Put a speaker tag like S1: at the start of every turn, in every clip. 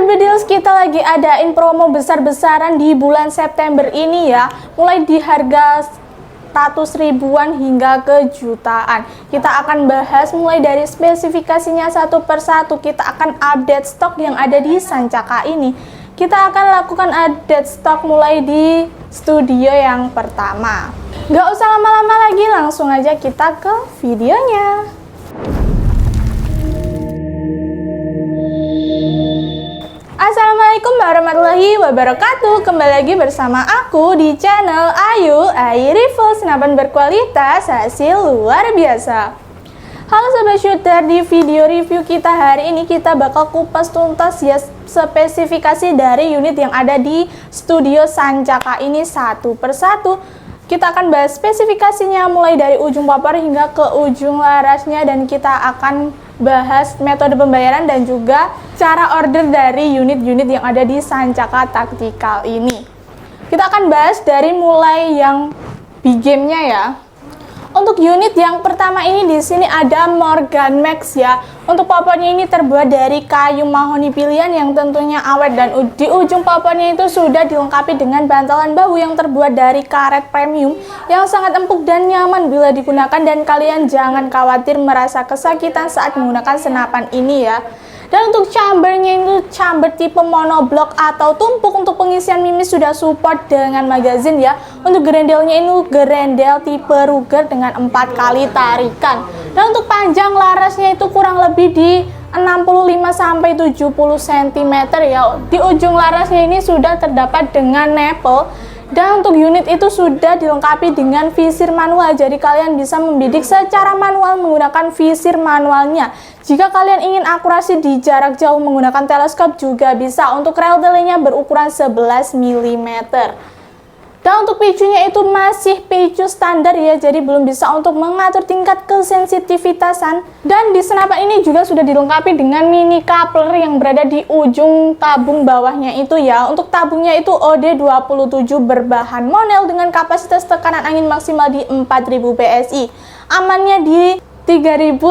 S1: Cyberdeals kita lagi adain promo besar-besaran di bulan September ini ya, mulai di harga 100 ribuan hingga ke jutaan. Kita akan bahas mulai dari spesifikasinya satu persatu. Kita akan update stok yang ada di Sancaka ini. Kita akan lakukan update stok mulai di studio yang pertama. Gak usah lama-lama lagi, langsung aja kita ke videonya. Assalamualaikum warahmatullahi wabarakatuh. Kembali lagi bersama aku di channel Ayu Review senapan berkualitas hasil luar biasa. Halo sobat shooter, di video review kita hari ini kita bakal kupas tuntas ya spesifikasi dari unit yang ada di studio Sancaka ini satu persatu. Kita akan bahas spesifikasinya mulai dari ujung popor hingga ke ujung larasnya, dan kita akan bahas metode pembayaran dan juga cara order dari unit-unit yang ada di Sancaka Tactical ini. Kita akan bahas dari mulai yang big game-nya ya. Untuk unit yang pertama ini di sini ada Morgan Max ya. Untuk popornya ini terbuat dari kayu mahoni pilihan yang tentunya awet, dan di ujung popornya itu sudah dilengkapi dengan bantalan bahu yang terbuat dari karet premium yang sangat empuk dan nyaman bila digunakan, dan kalian jangan khawatir merasa kesakitan saat menggunakan senapan ini ya. Dan untuk chambernya itu chamber tipe monoblok atau tumpuk. Untuk pengisian mimis sudah support dengan magazine ya. Untuk gerendelnya ini gerendel tipe Ruger dengan 4 kali tarikan. Dan untuk panjang larasnya itu kurang lebih di 65-70 cm ya. Di ujung larasnya ini sudah terdapat dengan nipple. Dan untuk unit itu sudah dilengkapi dengan visir manual, jadi kalian bisa membidik secara manual menggunakan visir manualnya. Jika kalian ingin akurasi di jarak jauh menggunakan teleskop juga bisa. Untuk rel delay-nya berukuran 11 mm. Dan untuk picunya itu masih picu standar ya, jadi belum bisa untuk mengatur tingkat kesensitivitasan. Dan di senapan ini juga sudah dilengkapi dengan mini coupler yang berada di ujung tabung bawahnya itu ya. Untuk tabungnya itu OD27 berbahan monel dengan kapasitas tekanan angin maksimal di 4000 PSI. Amannya di 3500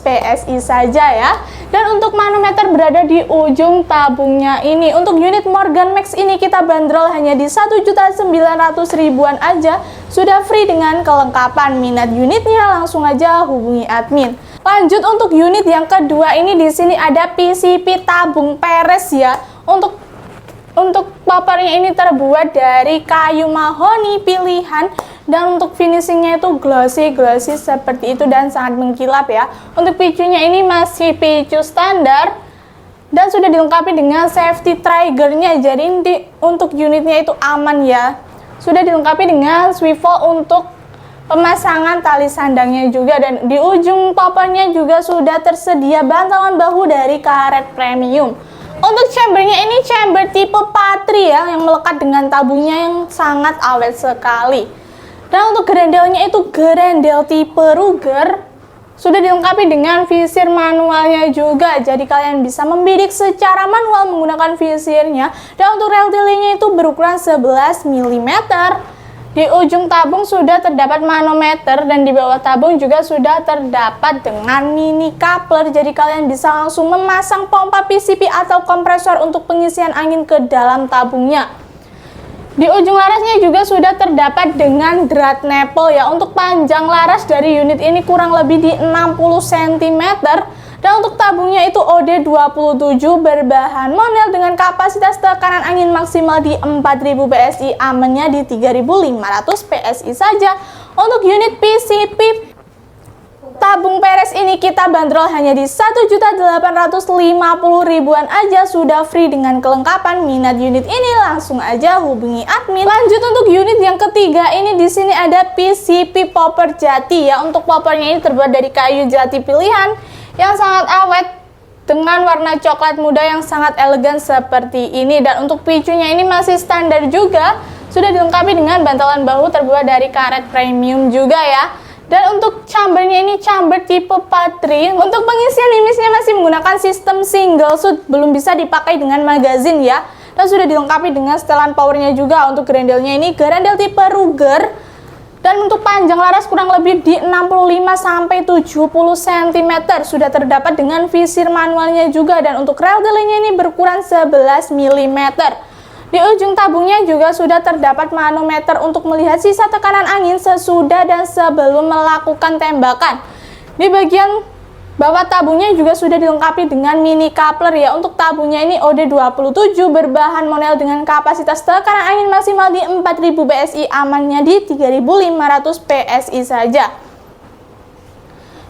S1: PSI saja ya. Dan untuk manometer berada di ujung tabungnya ini. Untuk unit Morgan Max ini kita bandrol hanya di 1.900.000-an aja. Sudah free dengan kelengkapan. Minat unitnya langsung aja hubungi admin. Lanjut untuk unit yang kedua ini, di sini ada PCP tabung peres ya. Untuk popornya ini terbuat dari kayu mahoni pilihan, dan untuk finishingnya itu glossy seperti itu dan sangat mengkilap ya. Untuk picunya ini masih picu standar dan sudah dilengkapi dengan safety triggernya, jadi untuk unitnya itu aman ya. Sudah dilengkapi dengan swivel untuk pemasangan tali sandangnya juga, dan di ujung popornya juga sudah tersedia bantalan bahu dari karet premium. Untuk chambernya ini chamber tipe Patri ya, yang melekat dengan tabungnya yang sangat awet sekali. Dan untuk gerendelnya itu gerendel tipe Ruger, sudah dilengkapi dengan visir manualnya juga, jadi kalian bisa membidik secara manual menggunakan visirnya. Dan untuk rel delay-nya itu berukuran 11 mm. Di ujung tabung sudah terdapat manometer, dan di bawah tabung juga sudah terdapat dengan mini coupler, jadi kalian bisa langsung memasang pompa PCP atau kompresor untuk pengisian angin ke dalam tabungnya. Di ujung larasnya juga sudah terdapat dengan drat nipple ya. Untuk panjang laras dari unit ini kurang lebih di 60 cm. Dan untuk tabungnya itu OD27 berbahan monel dengan kapasitas tekanan angin maksimal di 4000 PSI, amannya di 3500 PSI saja. Untuk unit PCP tabung peres ini kita bandrol hanya di 1.850.000-an aja, sudah free dengan kelengkapan. Minat unit ini langsung aja hubungi admin. Lanjut untuk unit yang ketiga ini, di sini ada PCP popper jati ya. Untuk poppernya ini terbuat dari kayu jati pilihan yang sangat awet dengan warna coklat muda yang sangat elegan seperti ini. Dan untuk picunya ini masih standar juga, sudah dilengkapi dengan bantalan bahu terbuat dari karet premium juga ya. Dan untuk chambernya ini chamber tipe Patri. Untuk pengisian mimisnya masih menggunakan sistem single shoot, belum bisa dipakai dengan magazine ya. Dan sudah dilengkapi dengan setelan powernya juga. Untuk gerendelnya ini gerendel tipe Ruger Dan untuk panjang laras kurang lebih di 65-70 cm, sudah terdapat dengan visir manualnya juga, dan untuk rel delingnya ini berukuran 11 mm. Di ujung tabungnya juga sudah terdapat manometer untuk melihat sisa tekanan angin sesudah dan sebelum melakukan tembakan. Di bagian bawah tabungnya juga sudah dilengkapi dengan mini coupler ya. Untuk tabungnya ini OD27 berbahan monel dengan kapasitas tekanan angin maksimal di 4000 PSI, amannya di 3500 PSI saja.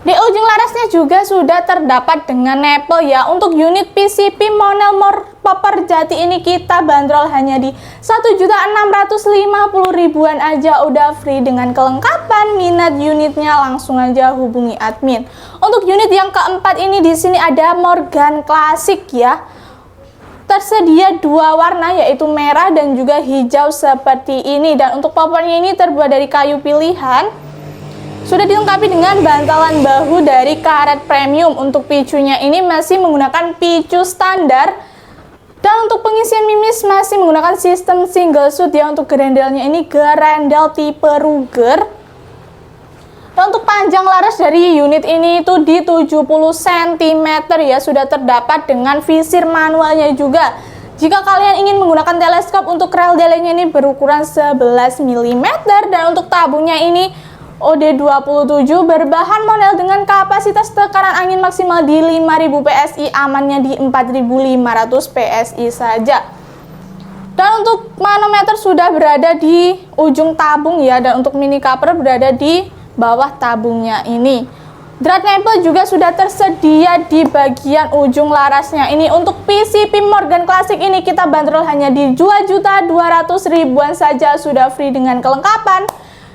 S1: Di ujung larasnya juga sudah terdapat dengan nepel ya. Untuk unit PCP monel popper jati ini kita bandrol hanya di 1.650.000-an aja, udah free dengan kelengkapan. Minat unitnya langsung aja hubungi admin. Untuk unit yang keempat ini di sini ada Morgan Classic ya. Tersedia dua warna yaitu merah dan juga hijau seperti ini, dan untuk poppernya ini terbuat dari kayu pilihan. Sudah dilengkapi dengan bantalan bahu dari karet premium. Untuk picunya ini masih menggunakan picu standar. Dan untuk pengisian mimis masih menggunakan sistem single shoot ya. Untuk gerendelnya ini gerendel tipe Ruger. Dan untuk panjang laras dari unit ini itu di 70 cm ya. Sudah terdapat dengan visir manualnya juga. Jika kalian ingin menggunakan teleskop, untuk rel delingnya ini berukuran 11 mm. Dan untuk tabungnya ini OD27 berbahan monel dengan kapasitas tekanan angin maksimal di 5000 PSI, amannya di 4500 PSI saja. Dan untuk manometer sudah berada di ujung tabung ya, dan untuk mini coupler berada di bawah tabungnya ini. Drat nempel juga sudah tersedia di bagian ujung larasnya. Ini untuk PCP Morgan Classic ini kita bandrol hanya di 2.200.000-an saja, sudah free dengan kelengkapan.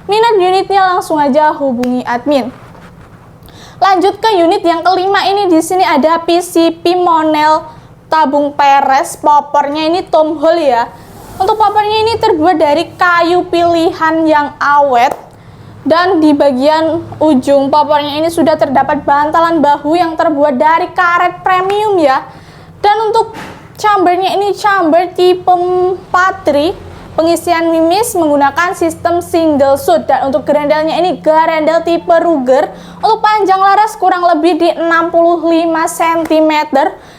S1: Minat unitnya langsung aja hubungi admin. Lanjut ke unit yang kelima ini, di sini ada PCP monel tabung peres. Poppernya ini Tom Hall ya. Untuk poppernya ini terbuat dari kayu pilihan yang awet, dan di bagian ujung poppernya ini sudah terdapat bantalan bahu yang terbuat dari karet premium ya. Dan untuk chambernya ini chamber tipe Patri. Pengisian mimis menggunakan sistem single shoot, dan untuk gerendelnya ini gerendel tipe Ruger. Untuk panjang laras kurang lebih di 65 cm.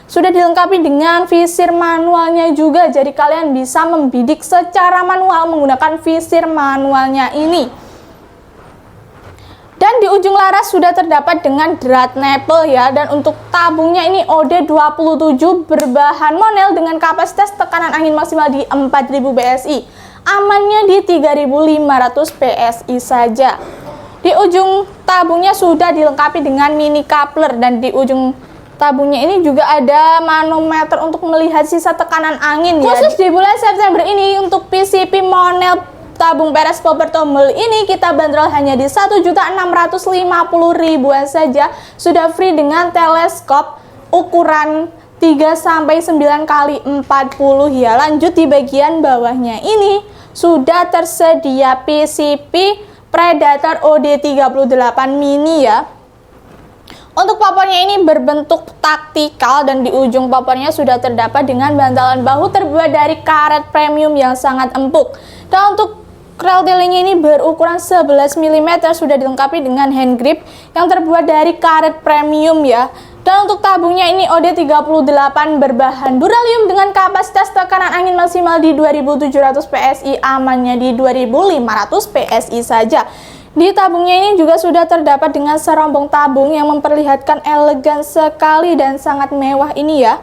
S1: Sudah dilengkapi dengan visir manualnya juga, jadi kalian bisa membidik secara manual menggunakan visir manualnya ini. Dan di ujung laras sudah terdapat dengan drat nipple ya. Dan untuk tabungnya ini OD27 berbahan monel dengan kapasitas tekanan angin maksimal di 4000 PSI. Amannya di 3500 PSI saja. Di ujung tabungnya sudah dilengkapi dengan mini coupler, dan di ujung tabungnya ini juga ada manometer untuk melihat sisa tekanan angin ya. Khusus di bulan September ini untuk PCP monel tabung peres popper tombol ini kita bandrol hanya di 1.650.000-an saja, sudah free dengan teleskop ukuran 3-9x40 ya. Lanjut di bagian bawahnya ini sudah tersedia PCP Predator OD38 mini ya. Untuk poppernya ini berbentuk taktikal, dan di ujung poppernya sudah terdapat dengan bantalan bahu terbuat dari karet premium yang sangat empuk. Dan untuk rel delingnya ini berukuran 11 mm, sudah dilengkapi dengan hand grip yang terbuat dari karet premium ya. Dan untuk tabungnya ini OD38 berbahan duralium dengan kapasitas tekanan angin maksimal di 2700 PSI, amannya di 2500 PSI saja. Di tabungnya ini juga sudah terdapat dengan serombong tabung yang memperlihatkan elegan sekali dan sangat mewah ini ya.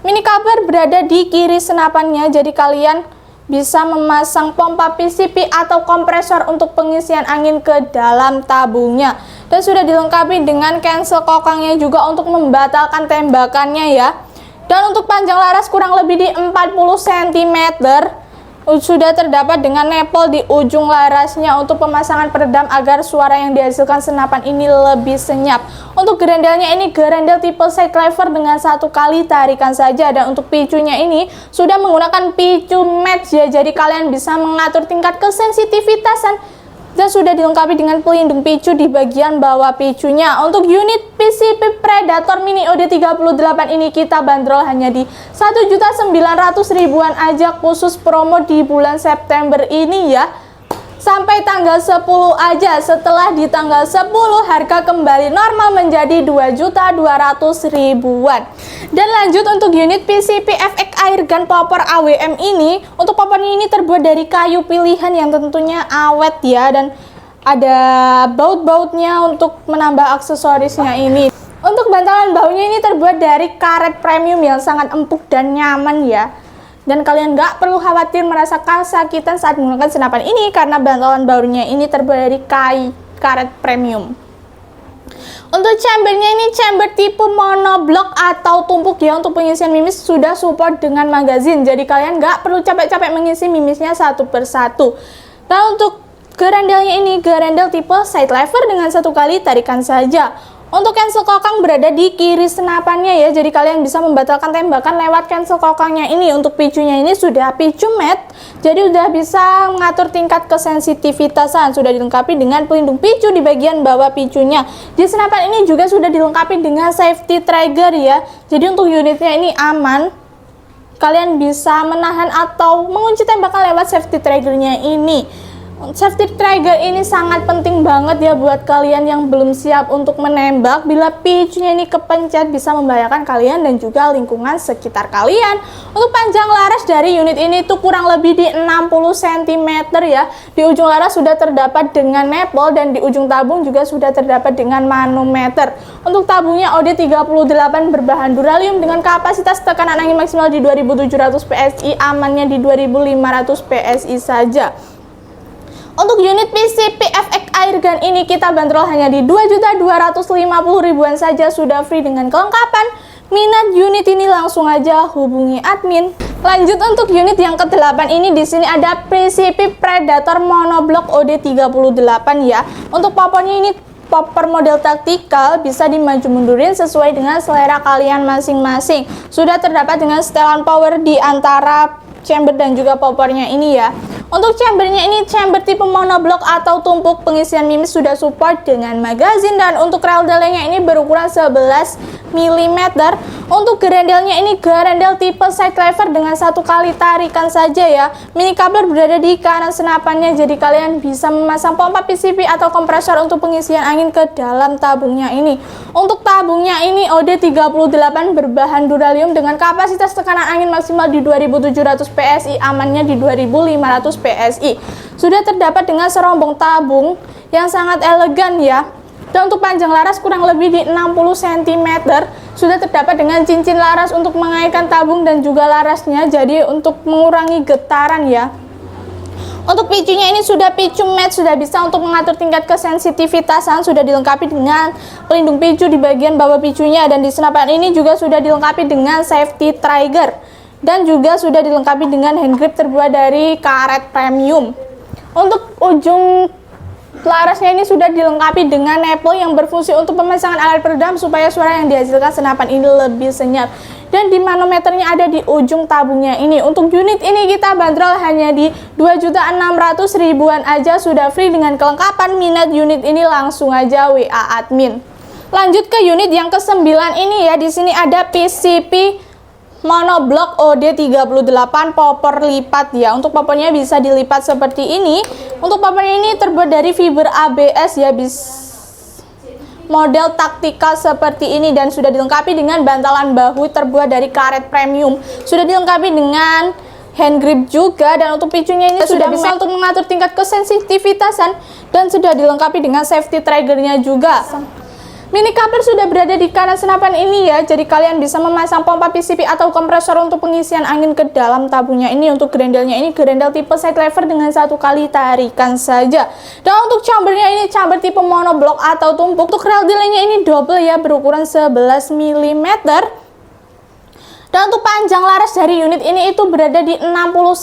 S1: Mini coupler berada di kiri senapannya, jadi kalian bisa memasang pompa PCP atau kompresor untuk pengisian angin ke dalam tabungnya. Dan sudah dilengkapi dengan cancel kokangnya juga untuk membatalkan tembakannya ya. Dan untuk panjang laras kurang lebih di 40 cm. Sudah terdapat dengan nepel di ujung larasnya untuk pemasangan peredam agar suara yang dihasilkan senapan ini lebih senyap. Untuk gerendelnya ini gerendel tipe side lever dengan satu kali tarikan saja. Dan untuk picunya ini sudah menggunakan picu match ya, jadi kalian bisa mengatur tingkat kesensitivitasan. Dan sudah dilengkapi dengan pelindung picu di bagian bawah picunya. Untuk unit PCP Predator Mini OD38 ini kita bandrol hanya di 1.900.000-an aja, khusus promo di bulan September ini ya. sampai tanggal 10 aja. Setelah di tanggal 10 harga kembali normal menjadi 2.200.000-an. Dan lanjut untuk unit PCP FX Airgun popor AWM ini, untuk popornya ini terbuat dari kayu pilihan yang tentunya awet ya, dan ada baut-bautnya untuk menambah aksesorisnya ini. Untuk bantalan bahunya ini terbuat dari karet premium yang sangat empuk dan nyaman ya. Dan kalian nggak perlu khawatir merasa kesakitan saat menggunakan senapan ini karena bantalan bahunya ini terbuat dari karet premium. Untuk chambernya ini chamber tipe monoblock atau tumpuk ya. Untuk pengisian mimis sudah support dengan magazin, jadi kalian nggak perlu capek-capek mengisi mimisnya satu persatu. Nah, untuk gerendelnya ini gerendel tipe side lever dengan satu kali tarikan saja. Untuk cancel kokang berada di kiri senapannya ya, jadi kalian bisa membatalkan tembakan lewat cancel kokangnya ini. Untuk picunya ini sudah picu matte, jadi udah bisa mengatur tingkat kesensitivitasan. Sudah dilengkapi dengan pelindung picu di bagian bawah picunya. Di senapan ini juga sudah dilengkapi dengan safety trigger ya, jadi untuk unitnya ini aman. Kalian bisa menahan atau mengunci tembakan lewat safety triggernya ini. Safety trigger ini sangat penting banget ya buat kalian yang belum siap untuk menembak. Bila picunya ini kepencet bisa membahayakan kalian dan juga lingkungan sekitar kalian. Untuk panjang laras dari unit ini itu kurang lebih di 60 cm ya. Di ujung laras sudah terdapat dengan nipple dan di ujung tabung juga sudah terdapat dengan manometer. Untuk tabungnya OD38 berbahan duralium dengan kapasitas tekanan angin maksimal di 2700 PSI, amannya di 2500 PSI saja. Untuk unit PCP FX Airgun ini kita bandrol hanya di 2.250.000-an saja, sudah free dengan kelengkapan. Minat unit ini langsung aja hubungi admin. Lanjut untuk unit yang ke-8 ini, di sini ada PCP Predator monoblock OD38 ya. Untuk popornya ini popor model taktikal, bisa dimaju mundurin sesuai dengan selera kalian masing-masing. Sudah terdapat dengan setelan power di antara chamber dan juga popornya ini ya. Untuk chambernya ini chamber tipe monoblock atau tumpuk, pengisian mimis sudah support dengan magazin, dan untuk rel delenya ini berukuran 11 mm. Untuk gerendelnya ini gerendel tipe side lever dengan satu kali tarikan saja ya. Mini coupler berada di kanan senapannya, jadi kalian bisa memasang pompa PCP atau kompresor untuk pengisian angin ke dalam tabungnya ini. Untuk tabungnya ini OD38 berbahan duralium dengan kapasitas tekanan angin maksimal di 2700 PSI, amannya di 2500 PSI. Sudah terdapat dengan serombong tabung yang sangat elegan ya. Dan untuk panjang laras kurang lebih di 60 cm. Sudah terdapat dengan cincin laras untuk mengaitkan tabung dan juga larasnya, jadi untuk mengurangi getaran ya. Untuk picunya ini sudah picu matte, sudah bisa untuk mengatur tingkat kesensitivitasan. Sudah dilengkapi dengan pelindung picu di bagian bawah picunya, dan di senapan ini juga sudah dilengkapi dengan safety trigger. Dan juga sudah dilengkapi dengan hand grip terbuat dari karet premium. Untuk ujung larasnya ini sudah dilengkapi dengan nipple yang berfungsi untuk pemasangan alat peredam supaya suara yang dihasilkan senapan ini lebih senyap. Dan di manometernya ada di ujung tabungnya ini. Untuk unit ini kita bandrol hanya di 2.600.000-an aja, sudah free dengan kelengkapan. Minat unit ini langsung aja WA admin. Lanjut ke unit yang ke-9 ini ya. Di sini ada PCP monoblock OD38 popor lipat ya. Untuk popornya bisa dilipat seperti ini. Untuk popornya ini terbuat dari fiber ABS ya, model taktikal seperti ini, dan sudah dilengkapi dengan bantalan bahu terbuat dari karet premium. Sudah dilengkapi dengan hand grip juga, dan untuk picunya ini sudah bisa untuk mengatur tingkat kesensitivitasan, dan sudah dilengkapi dengan safety triggernya juga. Mini coupler sudah berada di kanan senapan ini ya, jadi kalian bisa memasang pompa PCP atau kompresor untuk pengisian angin ke dalam tabungnya ini. Untuk gerendelnya ini gerendel tipe side lever dengan satu kali tarikan saja. Dan untuk chambernya ini chamber tipe monoblock atau tumpuk. Untuk rel delenya ini double ya, berukuran 11 mm. Dan untuk panjang laras dari unit ini itu berada di 60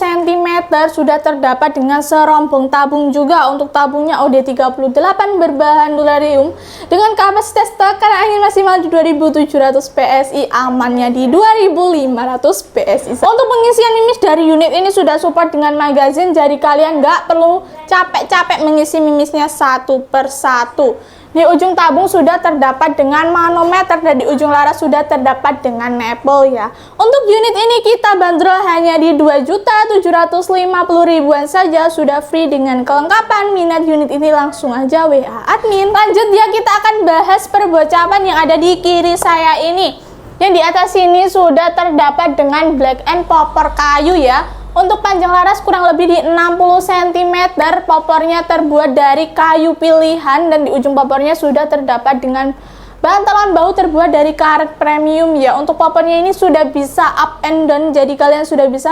S1: cm. Sudah terdapat dengan serombong tabung juga. Untuk tabungnya OD38 berbahan duralium dengan kapasitas tekanan angin maksimal di 2700 PSI, amannya di 2500 PSI. Untuk pengisian mimis dari unit ini sudah support dengan magazin, jadi kalian nggak perlu capek-capek mengisi mimisnya satu persatu. Di ujung tabung sudah terdapat dengan manometer dan di ujung laras sudah terdapat dengan nipple ya. Untuk unit ini kita bandrol hanya di 2.750.000-an saja, sudah free dengan kelengkapan. Minat unit ini langsung aja WA admin. Lanjut ya, kita akan bahas perbocapan yang ada di kiri saya ini. Yang di atas ini sudah terdapat dengan black and popper kayu ya. Untuk panjang laras kurang lebih di 60 cm, popornya terbuat dari kayu pilihan dan di ujung popornya sudah terdapat dengan bantalan bahu terbuat dari karet premium ya. Untuk popornya ini sudah bisa up and down, jadi kalian sudah bisa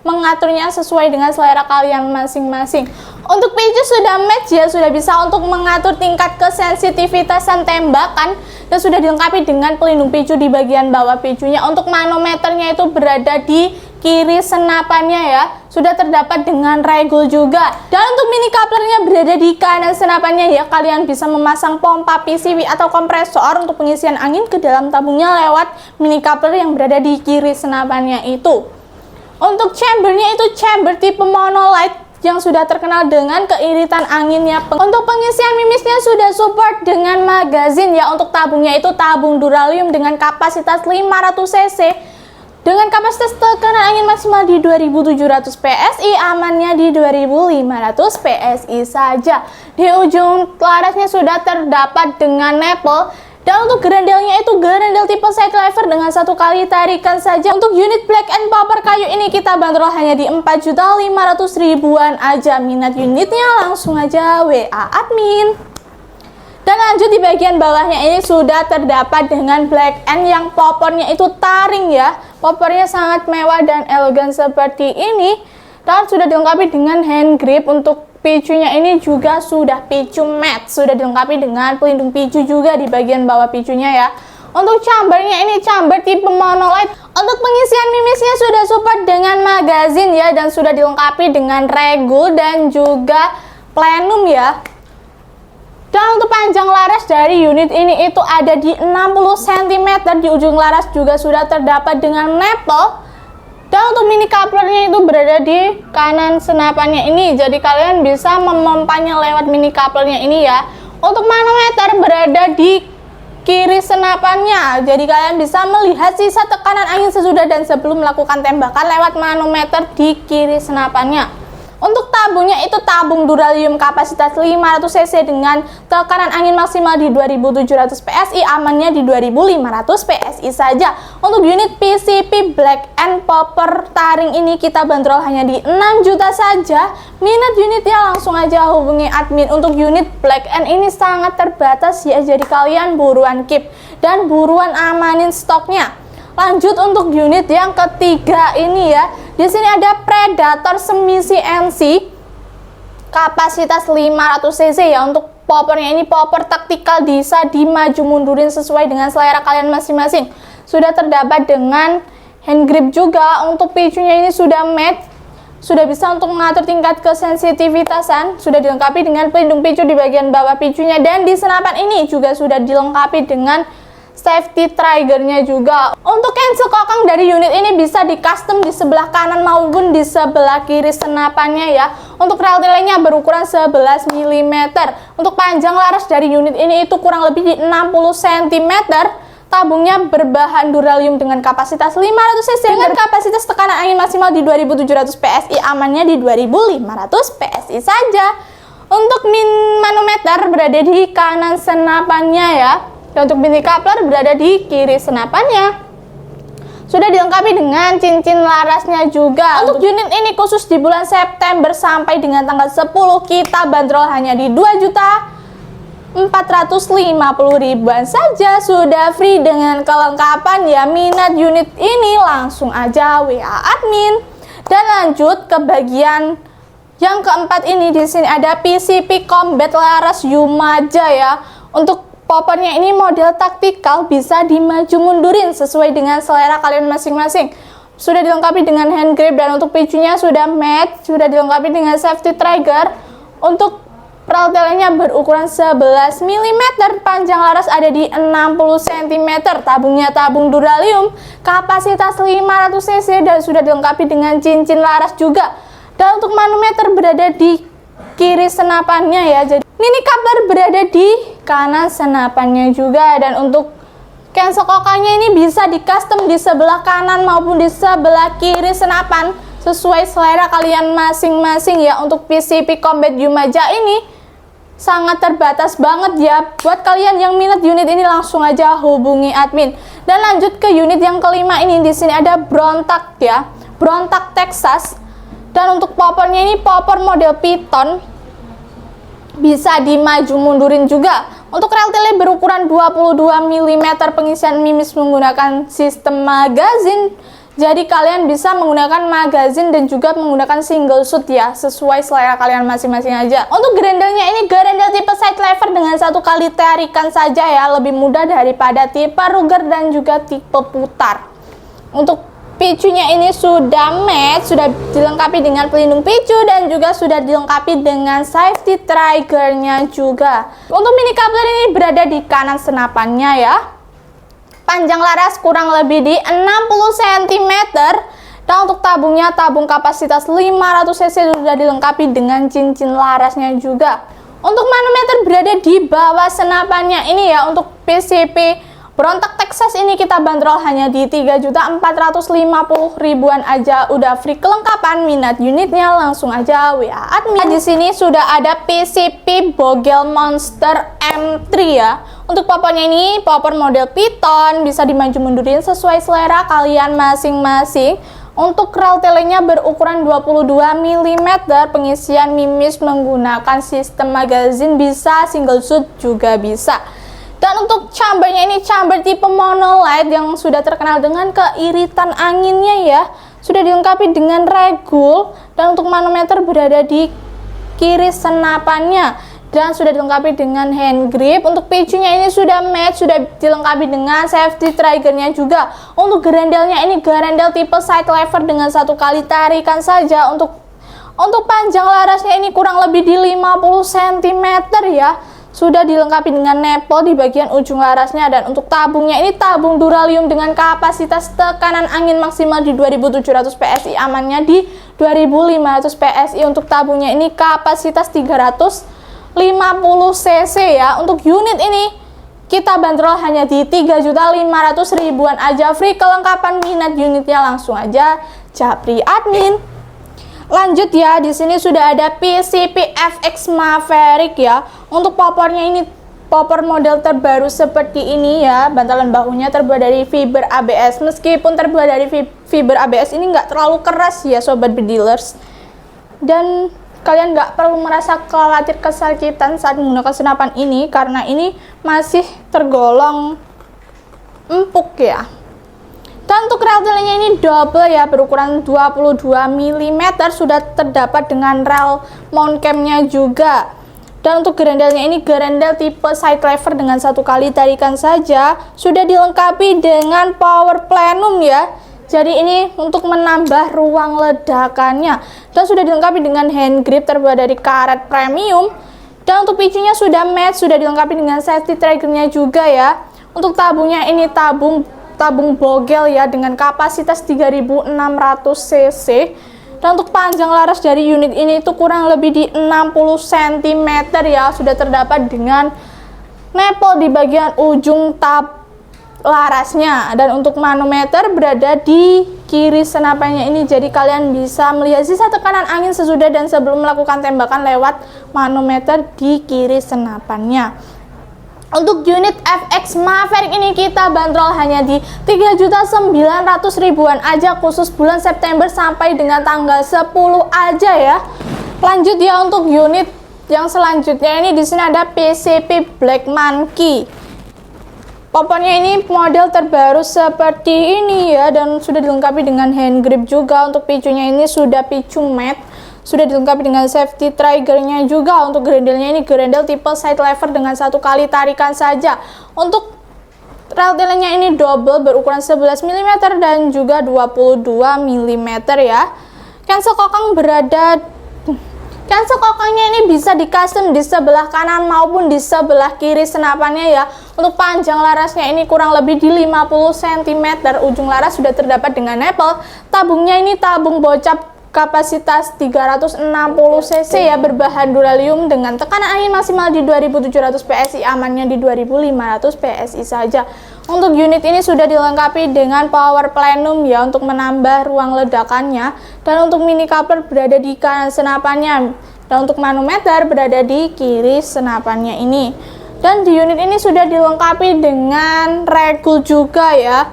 S1: mengaturnya sesuai dengan selera kalian masing-masing. Untuk picu sudah match ya, sudah bisa untuk mengatur tingkat kesensitivitasan tembakan dan sudah dilengkapi dengan pelindung picu di bagian bawah picunya. Untuk manometernya itu berada di kiri senapannya ya, sudah terdapat dengan regul juga. Dan untuk mini couplernya berada di kanan senapannya ya, kalian bisa memasang pompa PCV atau kompresor untuk pengisian angin ke dalam tabungnya lewat mini coupler yang berada di kiri senapannya itu. Untuk chambernya itu chamber tipe monolight yang sudah terkenal dengan keiritan anginnya. Untuk pengisian mimisnya sudah support dengan magazine ya. Untuk tabungnya itu tabung duralium dengan kapasitas 500 cc dengan kapasitas tekanan angin maksimal di 2700 PSI, amannya di 2500 PSI saja. Di ujung larasnya sudah terdapat dengan nipple. Dan untuk gerendelnya itu gerendel tipe side lever dengan satu kali tarikan saja. Untuk unit black and popper kayu ini kita bandrol hanya di 4.500.000-an aja. Minat unitnya langsung aja WA admin. Dan lanjut di bagian bawahnya ini sudah terdapat dengan black and yang poppernya itu taring ya. Poppernya sangat mewah dan elegan seperti ini. Dan sudah dilengkapi dengan hand grip. Untuk picunya ini juga sudah picu matte, sudah dilengkapi dengan pelindung picu juga di bagian bawah picunya ya. Untuk chambernya ini chamber tipe monolight. Untuk pengisian mimisnya sudah support dengan magazine ya, dan sudah dilengkapi dengan regul dan juga plenum ya. Dan untuk panjang laras dari unit ini itu ada di 60 cm, di ujung laras juga sudah terdapat dengan nipple. Dan untuk mini couplernya itu berada di kanan senapannya ini, jadi kalian bisa memompanya lewat mini couplernya ini ya. Untuk manometer berada di kiri senapannya, jadi kalian bisa melihat sisa tekanan angin sesudah dan sebelum melakukan tembakan lewat manometer di kiri senapannya. Untuk tabungnya itu tabung duralium kapasitas 500 cc dengan tekanan angin maksimal di 2700 PSI, amannya di 2500 PSI saja. Untuk unit PCP black and popper taring ini kita bandrol hanya di 6 juta saja. Minat unitnya langsung aja hubungi admin. Untuk unit black and ini sangat terbatas ya, jadi kalian buruan keep dan buruan amanin stoknya. Lanjut untuk unit yang ketiga ini ya. Di sini ada Predator semi CNC kapasitas 500 cc ya. Untuk poppernya ini popper taktikal, bisa dimaju mundurin sesuai dengan selera kalian masing-masing. Sudah terdapat dengan hand grip juga. Untuk picunya ini sudah matte, sudah bisa untuk mengatur tingkat kesensitivitasan. Sudah dilengkapi dengan pelindung picu di bagian bawah picunya, dan di senapan ini juga sudah dilengkapi dengan safety triggernya juga. Untuk cancel kokang dari unit ini bisa di custom di sebelah kanan maupun di sebelah kiri senapannya ya. Untuk rel tilenya berukuran 11 mm. Untuk panjang laras dari unit ini itu kurang lebih di 60 cm. Tabungnya berbahan duralium dengan kapasitas 500 cc dengan kapasitas tekanan angin maksimal di 2700 PSI, amannya di 2500 PSI saja. Untuk manometer berada di kanan senapannya ya. Dan untuk mini coupler berada di kiri senapannya. Sudah dilengkapi dengan cincin larasnya juga. Untuk unit ini khusus di bulan September sampai dengan tanggal 10 kita bandrol hanya di 2.450.000-an saja. Sudah free dengan kelengkapan ya. Minat unit ini langsung aja WA admin. Dan lanjut ke bagian yang keempat ini, di sini ada PCP Combat Laras Yumaja ya. Untuk poppernya ini model taktikal, bisa dimaju mundurin sesuai dengan selera kalian masing-masing. Sudah dilengkapi dengan hand grip dan untuk picunya sudah matte, sudah dilengkapi dengan safety trigger. Untuk peraltannya berukuran 11 mm, panjang laras ada di 60 cm. Tabungnya tabung duralium, kapasitas 500 cc dan sudah dilengkapi dengan cincin laras juga. Dan untuk manometer berada di kiri senapannya ya. Jadi mini coupler berada di kanan senapannya juga. Dan untuk cancel kokangnya ini bisa di custom di sebelah kanan maupun di sebelah kiri senapan sesuai selera kalian masing-masing ya. Untuk PCP Combat Yumaja ini sangat terbatas banget ya. Buat kalian yang minat unit ini langsung aja hubungi admin. Dan lanjut ke unit yang kelima ini, di sini ada Brontak ya, Brontak Texas. Dan untuk popornya ini popor model Python, bisa dimaju mundurin juga. Untuk rel tele berukuran 22 mm, pengisian mimis menggunakan sistem magazin. Jadi kalian bisa menggunakan magazin dan juga menggunakan single shoot ya, sesuai selera kalian masing-masing aja. Untuk grendelnya ini grendel tipe side lever dengan satu kali tarikan saja ya, lebih mudah daripada tipe Ruger dan juga tipe putar. Untuk picunya ini sudah matte, sudah dilengkapi dengan pelindung picu dan juga sudah dilengkapi dengan safety triggernya juga. Untuk mini coupler ini berada di kanan senapannya ya. Panjang laras kurang lebih di 60 cm. Dan untuk tabungnya, tabung kapasitas 500 cc sudah dilengkapi dengan cincin larasnya juga. Untuk manometer berada di bawah senapannya ini ya. Untuk PCP Brontak Texas ini kita bandrol hanya di 3.450.000-an aja, udah free kelengkapan. Minat unitnya langsung aja WA admin. Di sini sudah ada PCP Bogel Monster M3 ya. Untuk popornya ini popor model Python, bisa dimaju mundurin sesuai selera kalian masing-masing. Untuk rel telenya berukuran 22 mm, pengisian mimis menggunakan sistem magazin, bisa single shoot juga bisa. Dan untuk chambernya ini chamber tipe monolight yang sudah terkenal dengan keiritan anginnya ya. Sudah dilengkapi dengan regul. Dan untuk manometer berada di kiri senapannya. Dan sudah dilengkapi dengan hand grip. Untuk picunya ini sudah matte, sudah dilengkapi dengan safety triggernya juga. Untuk grendelnya ini grendel tipe side lever dengan satu kali tarikan saja. Untuk panjang larasnya ini kurang lebih di 50 cm ya. Sudah dilengkapi dengan nepel di bagian ujung larasnya. Dan untuk tabungnya ini tabung duralium dengan kapasitas tekanan angin maksimal di 2700 PSI, amannya di 2500 PSI. Untuk tabungnya ini kapasitas 350 cc ya. Untuk unit ini kita bandrol hanya di 3.500.000-an aja, free kelengkapan. Minat unitnya langsung aja japri admin. Lanjut ya, di sini sudah ada PCP FX Maverick ya. Untuk popornya ini popor model terbaru seperti ini ya. Bantalan bahunya terbuat dari fiber ABS. Meskipun terbuat dari fiber ABS ini nggak terlalu keras ya sobat bedilers. Dan kalian nggak perlu merasa khawatir kesakitan saat menggunakan senapan ini, karena ini masih tergolong empuk ya. Dan untuk rel telenya ini double ya, berukuran 22 mm, sudah terdapat dengan rel mount camnya juga. Dan untuk grendelnya ini grendel tipe side lever dengan satu kali tarikan saja, sudah dilengkapi dengan power plenum ya. Jadi ini untuk menambah ruang ledakannya. Dan sudah dilengkapi dengan hand grip terbuat dari karet premium. Dan untuk picunya sudah matte, sudah dilengkapi dengan safety triggernya juga ya. Untuk tabungnya ini tabung bogel ya, dengan kapasitas 3600 cc. Dan untuk panjang laras dari unit ini itu kurang lebih di 60 cm ya. Sudah terdapat dengan nepel di bagian ujung tab larasnya. Dan untuk manometer berada di kiri senapannya ini, jadi kalian bisa melihat sisa tekanan angin sesudah dan sebelum melakukan tembakan lewat manometer di kiri senapannya. Untuk unit FX Maverick ini kita bandrol hanya di 3.900.000-an aja, khusus bulan September sampai dengan tanggal 10 aja ya. Lanjut ya, untuk unit yang selanjutnya ini di sini ada PCP Black Monkey. Popornya ini model terbaru seperti ini ya, dan sudah dilengkapi dengan hand grip juga. Untuk picunya ini sudah picu matte, sudah dilengkapi dengan safety triggernya juga. Untuk grendelnya ini grendel tipe side lever dengan satu kali tarikan saja. Untuk rel telenya ini double berukuran 11 mm dan juga 22 mm ya. Cancel kokangnya ini bisa di custom di sebelah kanan maupun di sebelah kiri senapannya ya. Untuk panjang larasnya ini kurang lebih di 50 cm. Ujung laras sudah terdapat dengan nepel. Tabungnya ini tabung bocap kapasitas 360 cc ya, berbahan duralium dengan tekanan angin maksimal di 2700 PSI, amannya di 2500 PSI saja. Untuk unit ini sudah dilengkapi dengan power plenum ya untuk menambah ruang ledakannya, dan untuk mini coupler berada di kanan senapannya, dan untuk manometer berada di kiri senapannya ini. Dan di unit ini sudah dilengkapi dengan regul juga ya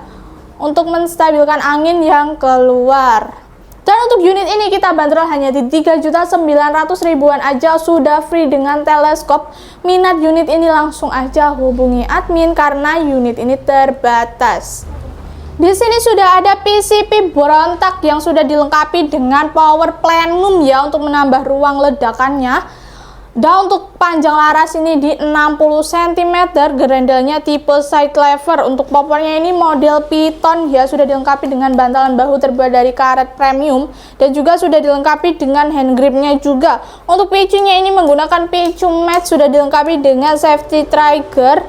S1: untuk menstabilkan angin yang keluar. Dan untuk unit ini kita bandrol hanya di 3.900.000-an aja, sudah free dengan teleskop. Minat unit ini langsung aja hubungi admin karena unit ini terbatas. Di sini sudah ada PCP berontak yang sudah dilengkapi dengan power plenum ya untuk menambah ruang ledakannya. Dan untuk panjang laras ini di 60 cm, gerendelnya tipe side lever. Untuk popornya ini model Python ya, sudah dilengkapi dengan bantalan bahu terbuat dari karet premium, dan juga sudah dilengkapi dengan hand gripnya juga. Untuk picunya ini menggunakan picu mat, sudah dilengkapi dengan safety trigger.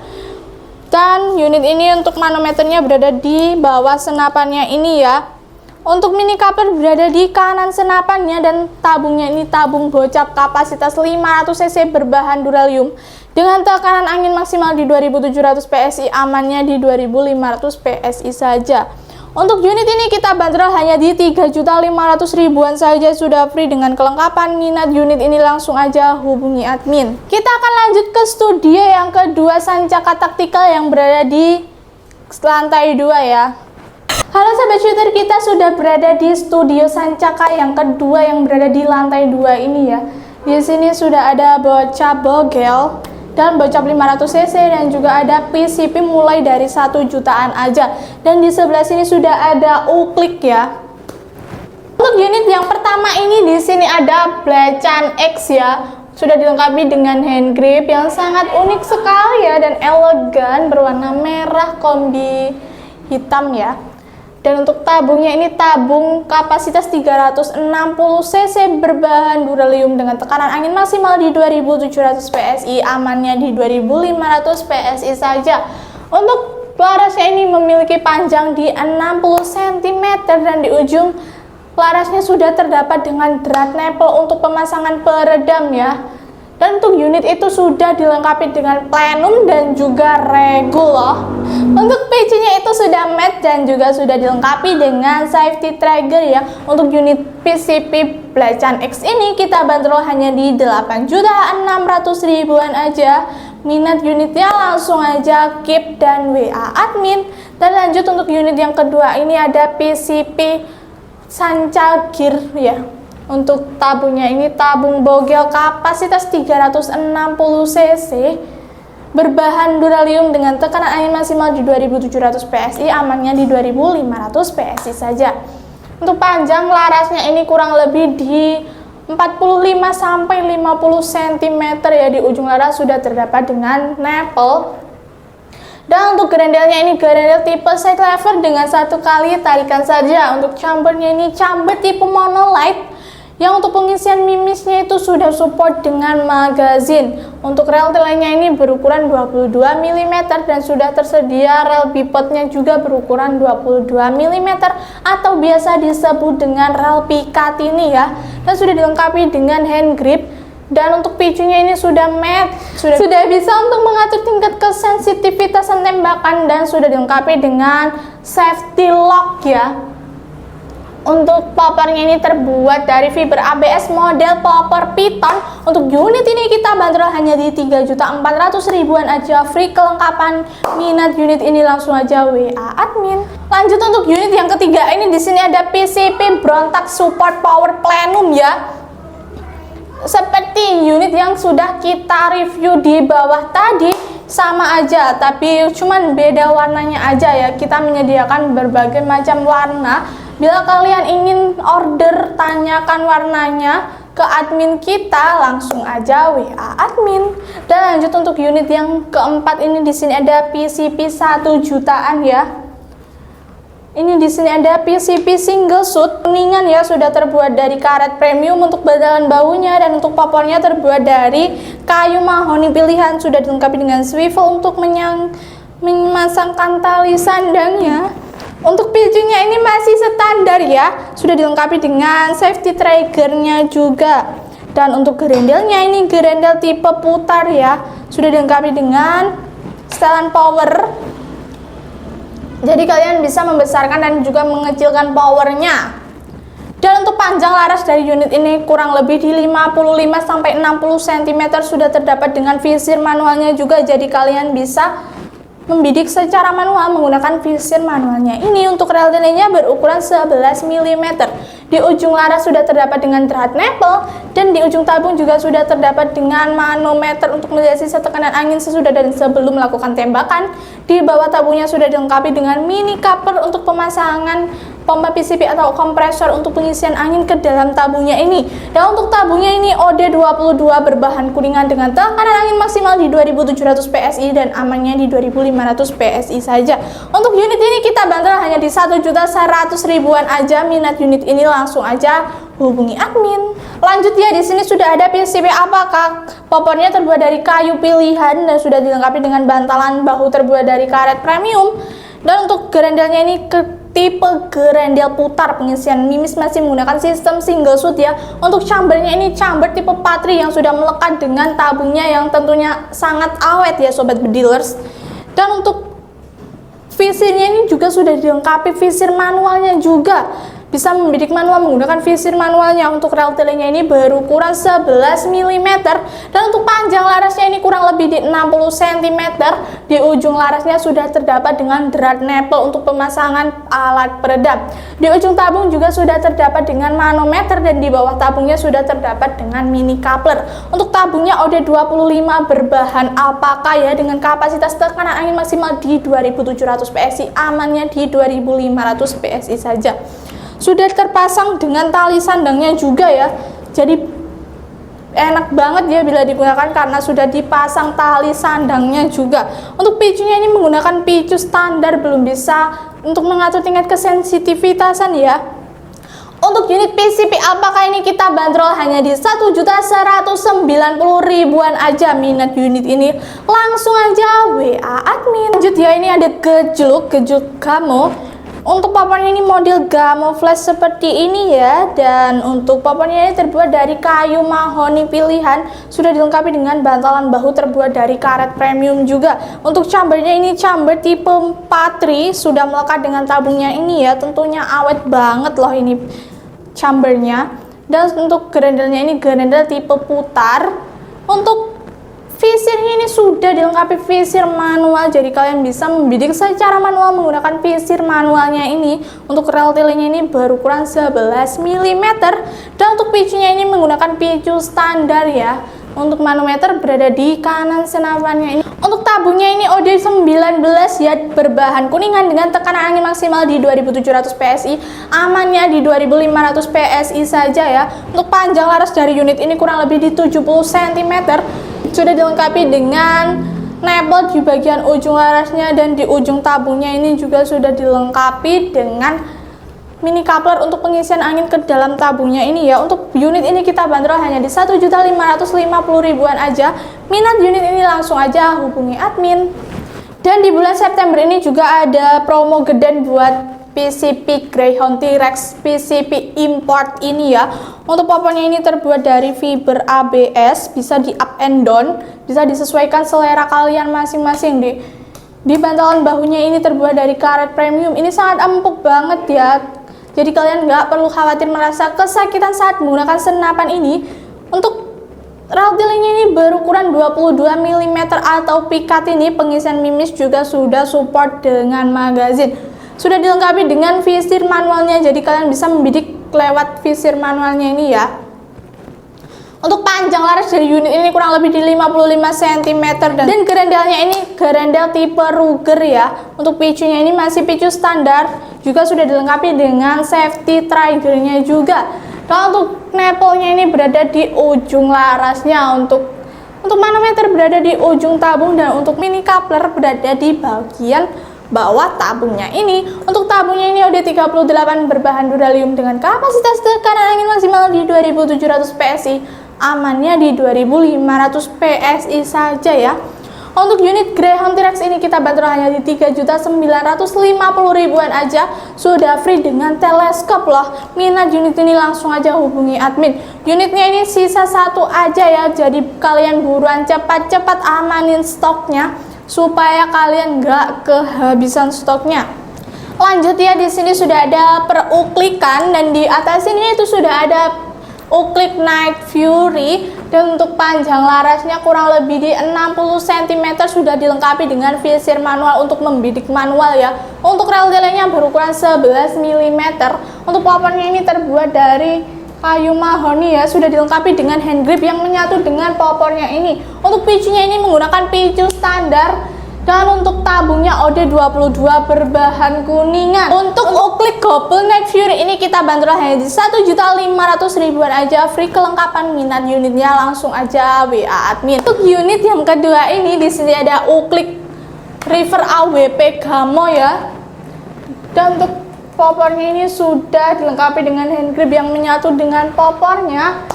S1: Dan unit ini untuk manometernya berada di bawah senapannya ini ya. Untuk mini coupler berada di kanan senapannya, dan tabungnya ini tabung bocap kapasitas 500 cc berbahan duralium dengan tekanan angin maksimal di 2700 PSI, amannya di 2500 PSI saja. Untuk unit ini kita bandrol hanya di 3.500.000-an saja, sudah free dengan kelengkapan. Minat unit ini langsung aja hubungi admin. Kita akan lanjut ke studio yang kedua Sancaka Tactical yang berada di lantai 2 ya. Halo sahabat shooter, kita sudah berada di studio Sancaka yang kedua yang berada di lantai 2 ini ya. Di sini sudah ada bocap bogel dan bocap 500 cc, dan juga ada PCP mulai dari 1 jutaan aja. Dan di sebelah sini sudah ada uklik ya. Untuk unit yang pertama ini di sini ada Blacan X ya. Sudah dilengkapi dengan hand grip yang sangat unik sekali ya dan elegan, berwarna merah kombi hitam ya. Dan untuk tabungnya ini tabung kapasitas 360 cc berbahan duralium dengan tekanan angin maksimal di 2700 PSI, amannya di 2500 PSI saja. Untuk larasnya ini memiliki panjang di 60 cm, dan di ujung larasnya sudah terdapat dengan drat nipple untuk pemasangan peredam ya. Dan untuk unit itu sudah dilengkapi dengan plenum dan juga regul loh. Untuk PC-nya itu sudah matte dan juga sudah dilengkapi dengan safety trigger ya. Untuk unit PCP Blacan X ini kita bandrol hanya di 8.600.000-an aja. Minat unitnya langsung aja keep dan WA admin. Dan lanjut untuk unit yang kedua ini ada PCP Sanca Gear ya. Untuk tabungnya ini tabung bogel kapasitas 360 cc berbahan duralium dengan tekanan angin maksimal di 2700 PSI, amannya di 2500 PSI saja. Untuk panjang larasnya ini kurang lebih di 45 sampai 50 cm ya, di ujung laras sudah terdapat dengan nipple. Dan untuk gerendelnya ini gerendel tipe side lever dengan 1 kali tarikan saja. Untuk chambernya ini chamber tipe monolight yang untuk pengisian mimisnya itu sudah support dengan magazin. Untuk rel telenya ini berukuran 22 mm dan sudah tersedia rel bipodnya juga berukuran 22 mm atau biasa disebut dengan rel Picatinny ya. Dan sudah dilengkapi dengan hand grip. Dan untuk picunya ini sudah matte, sudah bisa untuk mengatur tingkat kesensitivitasan tembakan, dan sudah dilengkapi dengan safety lock ya. Untuk poppernya ini terbuat dari fiber ABS model popper Python. Untuk unit ini kita bandrol hanya di 3.400.000-an aja, free kelengkapan. Minat unit ini langsung aja WA admin. Lanjut untuk unit yang ketiga ini di sini ada PCP berontak support power plenum ya. Seperti unit yang sudah kita review di bawah tadi, sama aja tapi cuman beda warnanya aja ya. Kita menyediakan berbagai macam warna. Bila kalian ingin order, tanyakan warnanya ke admin kita, langsung aja WA admin. Dan lanjut untuk unit yang keempat ini di sini ada PCP 1 jutaan ya. Ini di sini ada PCP single shoot kuningan ya, sudah terbuat dari karet premium untuk bantalan bahunya, dan untuk popornya terbuat dari kayu mahoni pilihan, sudah dilengkapi dengan swivel untuk memasangkan tali sandangnya. Untuk picunya ini masih standar ya, sudah dilengkapi dengan safety triggernya juga. Dan untuk gerendelnya ini gerendel tipe putar ya, sudah dilengkapi dengan setelan power. Jadi kalian bisa membesarkan dan juga mengecilkan powernya. Dan untuk panjang laras dari unit ini kurang lebih di 55-60 cm sudah terdapat dengan visir manualnya juga. Jadi kalian bisa membidik secara manual menggunakan visir manualnya. Ini untuk rel delay-nya berukuran 11 mm. Di ujung laras sudah terdapat dengan drat nipple dan di ujung tabung juga sudah terdapat dengan manometer untuk melihat sisa tekanan angin sesudah dan sebelum melakukan tembakan. Di bawah tabungnya sudah dilengkapi dengan mini coupler untuk pemasangan pompa PCP atau kompresor untuk pengisian angin ke dalam tabungnya ini. Dan untuk tabungnya ini OD22 berbahan kuningan dengan tekanan angin maksimal di 2700 PSI dan amannya di 2500 PSI saja. Untuk unit ini kita bandrol hanya di 1.100.000-an aja. Minat unit ini langsung aja hubungi admin. Lanjut ya, di sini sudah ada PCP apakah popornya terbuat dari kayu pilihan dan sudah dilengkapi dengan bantalan bahu terbuat dari karet premium. Dan untuk gerendelnya ini tipe gerendel putar, pengisian mimis masih menggunakan sistem single shoot ya. Untuk chambernya ini chamber tipe patri yang sudah melekat dengan tabungnya yang tentunya sangat awet ya sobat bedilers. Dan untuk visirnya ini juga sudah dilengkapi visir manualnya juga. Bisa membidik manual menggunakan visir manualnya. Untuk rel delay-nya ini berukuran 11 mm. Dan untuk panjang larasnya ini kurang lebih di 60 cm. Di ujung larasnya sudah terdapat dengan drat nipple untuk pemasangan alat peredam. Di ujung tabung juga sudah terdapat dengan manometer dan di bawah tabungnya sudah terdapat dengan mini coupler. Untuk tabungnya OD25 berbahan alpaka ya, dengan kapasitas tekanan angin maksimal di 2700 PSI, amannya di 2500 PSI saja. Sudah terpasang dengan tali sandangnya juga ya, jadi enak banget ya bila digunakan karena sudah dipasang tali sandangnya juga. Untuk picunya ini menggunakan picu standar, belum bisa untuk mengatur tingkat kesensitivitasan ya. Untuk unit PCP apakah ini kita bandrol hanya di 1.190.000-an aja. Minat unit ini langsung aja WA admin. Lanjut ya, ini ada gejluk Gamo. Untuk popornya ini model Gamo Flash seperti ini ya. Dan untuk popornya ini terbuat dari kayu mahoni pilihan, sudah dilengkapi dengan bantalan bahu terbuat dari karet premium juga. Untuk chambernya ini chamber tipe patri, sudah melekat dengan tabungnya ini ya. Tentunya awet banget loh ini chambernya. Dan untuk gerendelnya ini gerendel tipe putar. Untuk visirnya ini sudah dilengkapi visir manual, jadi kalian bisa membidik secara manual menggunakan visir manualnya ini. Untuk rel delay-nya ini berukuran 11 mm. Dan untuk picunya ini menggunakan picu standar ya. Untuk manometer berada di kanan senapannya ini. Untuk tabungnya ini OD19 ya, berbahan kuningan dengan tekanan angin maksimal di 2700 PSI, amannya di 2500 PSI saja ya. Untuk panjang laras dari unit ini kurang lebih di 70 cm. Sudah dilengkapi dengan nipple di bagian ujung larasnya dan di ujung tabungnya ini juga sudah dilengkapi dengan mini coupler untuk pengisian angin ke dalam tabungnya ini ya. Untuk unit ini kita bandrol hanya di 1.550.000-an aja. Minat unit ini langsung aja hubungi admin. Dan di bulan September ini juga ada promo geden buat PCP Greyhound T-Rex PCP import ini ya. Untuk popornya ini terbuat dari fiber ABS, bisa di up and down, bisa disesuaikan selera kalian masing-masing. Di bantalan bahunya ini terbuat dari karet premium, ini sangat empuk banget ya. Jadi kalian nggak perlu khawatir merasa kesakitan saat menggunakan senapan ini. Untuk rel delay-nya ini berukuran 22 mm atau pikat ini, pengisian mimis juga sudah support dengan magazin. Sudah dilengkapi dengan visir manualnya, jadi kalian bisa membidik lewat visir manualnya ini ya. Untuk panjang laras dari unit ini kurang lebih di 55 cm dan gerendelnya ini gerendel tipe Ruger ya. Untuk picunya ini masih picu standar, juga sudah dilengkapi dengan safety triggernya juga. Dan untuk nipple-nya ini berada di ujung larasnya. Untuk manometer berada di ujung tabung dan untuk mini coupler berada di bagian bawah tabungnya ini. Untuk tabungnya ini OD38 berbahan duralium dengan kapasitas tekanan angin maksimal di 2700 PSI, amannya di 2500 PSI saja ya. Untuk unit Greyhound T-Rex ini kita bandrol hanya di 3.950.000-an aja. Sudah free dengan teleskop loh. Minat unit ini langsung aja hubungi admin. Unitnya ini sisa satu aja ya. Jadi kalian buruan cepat-cepat amanin stoknya supaya kalian gak kehabisan stoknya. Lanjut ya, di sini sudah ada peruklikan dan di atas ini itu sudah ada uklik Night Fury, dan untuk panjang larasnya kurang lebih di 60 cm, sudah dilengkapi dengan visir manual untuk membidik manual ya. Untuk rel delenya berukuran 11 mm. Untuk popornya ini terbuat dari kayu mahoni ya, sudah dilengkapi dengan hand grip yang menyatu dengan popornya ini. Untuk picunya ini menggunakan picu standar. Dan untuk tabungnya OD22 berbahan kuningan. Untuk uklik Gopel Night Fury ini kita bandrol hanya di 1.500.000-an aja, free kelengkapan. Minat unitnya langsung aja WA admin. Untuk unit yang kedua ini di sini ada uklik River AWP Gamo ya. Dan untuk popornya ini sudah dilengkapi dengan hand grip yang menyatu dengan popornya.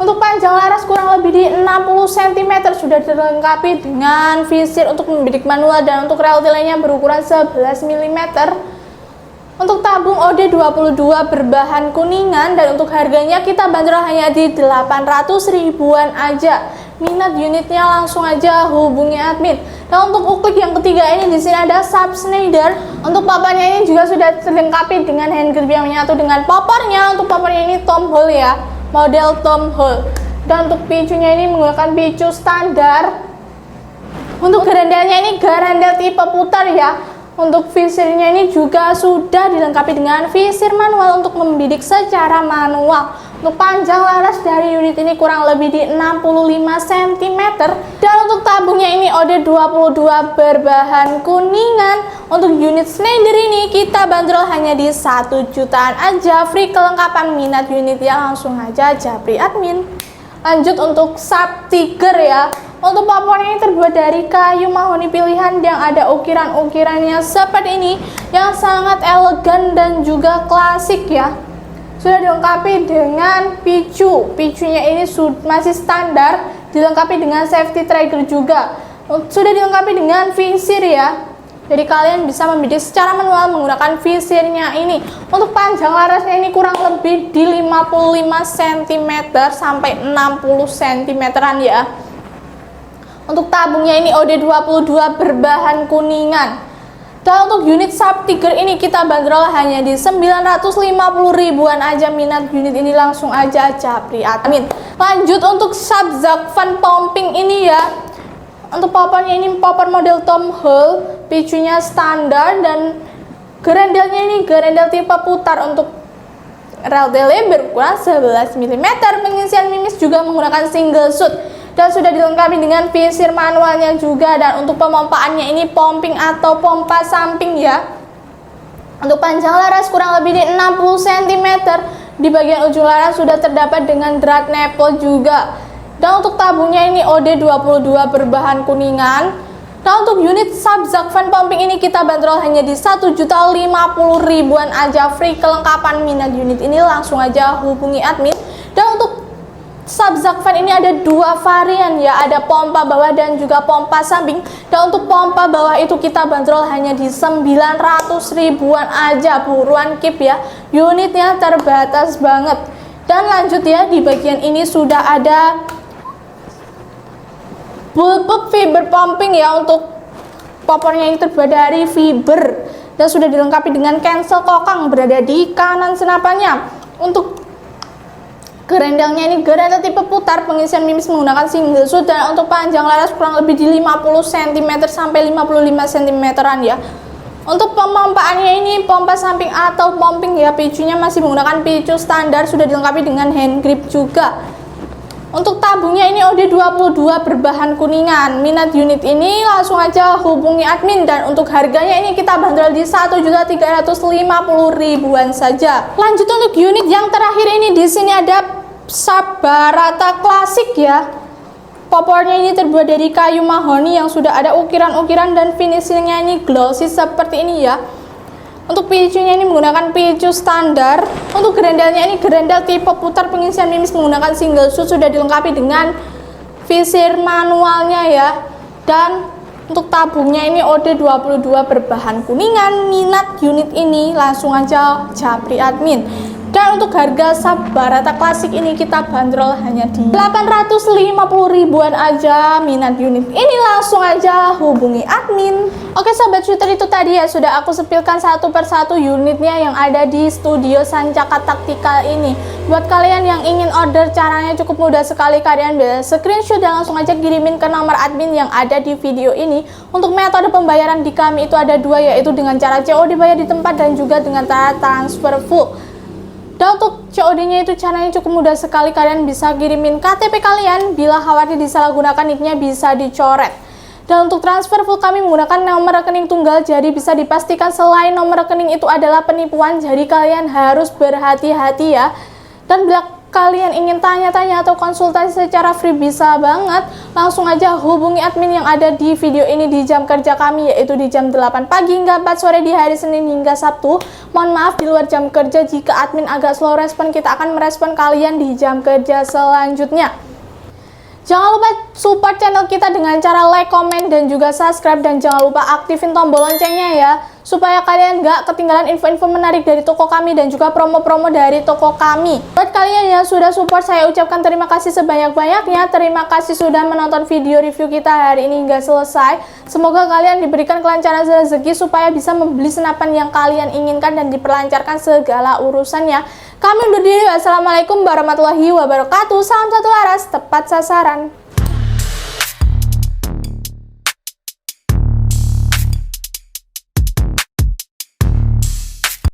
S1: Untuk panjang laras kurang lebih di 60 cm, sudah dilengkapi dengan visir untuk membidik manual, dan untuk rel delenya berukuran 11 mm. Untuk tabung OD22 berbahan kuningan, dan untuk harganya kita bandrol hanya di 800.000-an aja. Minat unitnya langsung aja hubungi admin. Nah, untuk uklik yang ketiga ini di sini ada Sub Schneider. Untuk papannya ini juga sudah dilengkapi dengan hand grip yang menyatu dengan popornya. Untuk popornya ini Tom Hall ya, model Tom Hall. Dan untuk picunya ini menggunakan picu standar. Untuk gerendelnya ini gerendel tipe putar ya. Untuk visirnya ini juga sudah dilengkapi dengan visir manual untuk membidik secara manual. Untuk panjang laras dari unit ini kurang lebih di 65 cm. Dan untuk tabungnya ini OD22 berbahan kuningan. Untuk unit Schneider ini kita bandrol hanya di 1 jutaan aja, free kelengkapan. Minat unit ya langsung aja japri admin. Lanjut untuk Sub Tiger ya. Untuk popornya ini terbuat dari kayu mahoni pilihan yang ada ukiran-ukirannya seperti ini, yang sangat elegan dan juga klasik ya. Sudah dilengkapi dengan picu. Picunya ini masih standar, dilengkapi dengan safety trigger juga. Sudah dilengkapi dengan visir ya. Jadi kalian bisa membidik secara manual menggunakan visirnya ini. Untuk panjang larasnya ini kurang lebih di 55 cm sampai 60 cm-an ya. Untuk tabungnya ini OD22 berbahan kuningan. Dan untuk unit Sub Tiger ini kita bandrol hanya di 950.000-an aja. Minat unit ini langsung aja japri admin. Lanjut untuk Sub Zakvan Pumping ini ya. Untuk popornya ini popor model Tom Hall, picunya standar, dan gerendelnya ini gerendel tipe putar. Untuk rel dele berukuran 11 mm. Pengisian mimis juga menggunakan single shoot dan sudah dilengkapi dengan visir manualnya juga. Dan untuk pemompaannya ini pumping atau pompa samping ya. Untuk panjang laras kurang lebih di 60 cm. Di bagian ujung laras sudah terdapat dengan drat nipple juga. Dan untuk tabungnya ini OD22 berbahan kuningan. Dan untuk unit Sub Zakvan Pumping ini kita bandrol hanya di 1.050.000-an aja, free kelengkapan. Minat unit ini langsung aja hubungi admin. Dan untuk Sub Zakvan ini ada dua varian ya, ada pompa bawah dan juga pompa samping. Dan untuk pompa bawah itu kita bandrol hanya di 900.000-an aja, buruan keep ya, unitnya terbatas banget. Dan lanjut ya, di bagian ini sudah ada Bullpup fiber pumping ya. Untuk popornya ini terbuat dari fiber dan sudah dilengkapi dengan cancel kokang berada di kanan senapannya. Untuk gerendelnya ini gerendel tipe putar, pengisian mimis menggunakan single shoot, dan untuk panjang laras kurang lebih di 50 cm sampai 55 cm-an ya. Untuk pemompaannya ini pompa samping atau pumping ya, picunya masih menggunakan picu standar, sudah dilengkapi dengan hand grip juga. Untuk tabungnya ini OD22 berbahan kuningan. Minat unit ini langsung aja hubungi admin. Dan untuk harganya ini kita bandrol di 1.350.000-an saja. Lanjut untuk unit yang terakhir ini, di sini ada Sub Barata Classic ya. Popornya ini terbuat dari kayu mahoni yang sudah ada ukiran-ukiran dan finishingnya ini glossy seperti ini ya. Untuk picunya ini menggunakan picu standar. Untuk gerendelnya ini gerendel tipe putar, pengisian mimis menggunakan single shoot, sudah dilengkapi dengan visir manualnya ya. Dan untuk tabungnya ini OD22 berbahan kuningan. Minat unit ini langsung aja japri admin. Dan untuk harga sub Barata Klasik ini kita bandrol hanya di 850 ribuan aja. Minat unit ini langsung aja hubungi admin. Oke sobat shooter, itu tadi ya sudah aku sepilkan satu persatu unitnya yang ada di studio Sancaka Tactical ini. Buat kalian yang ingin order, caranya cukup mudah sekali. Kalian bisa screenshot dan langsung aja kirimin ke nomor admin yang ada di video ini. Untuk metode pembayaran di kami itu ada dua, yaitu dengan cara COD bayar di tempat dan juga dengan cara transfer full. Dan untuk COD-nya itu caranya cukup mudah sekali. Kalian bisa kirimin KTP kalian, bila khawatir disalahgunakan nicknya bisa dicoret. Dan untuk transfer full kami menggunakan nomor rekening tunggal, jadi bisa dipastikan selain nomor rekening itu adalah penipuan, jadi kalian harus berhati-hati ya. Dan bila kalian ingin tanya-tanya atau konsultasi secara free bisa banget, langsung aja hubungi admin yang ada di video ini di jam kerja kami, yaitu di jam 8 pagi hingga 4 sore di hari Senin hingga Sabtu. Mohon maaf di luar jam kerja jika admin agak slow respon, kita akan merespon kalian di jam kerja selanjutnya. Jangan lupa support channel kita dengan cara like, komen, dan juga subscribe. Dan jangan lupa aktifin tombol loncengnya ya, supaya kalian gak ketinggalan info-info menarik dari toko kami dan juga promo-promo dari toko kami. Buat kalian yang sudah support, saya ucapkan terima kasih sebanyak-banyaknya. Terima kasih sudah menonton video review kita hari ini hingga selesai. Semoga kalian diberikan kelancaran rezeki supaya bisa membeli senapan yang kalian inginkan dan diperlancarkan segala urusannya. Kami undur diri. Wassalamualaikum warahmatullahi wabarakatuh. Salam satu waras, tepat sasaran.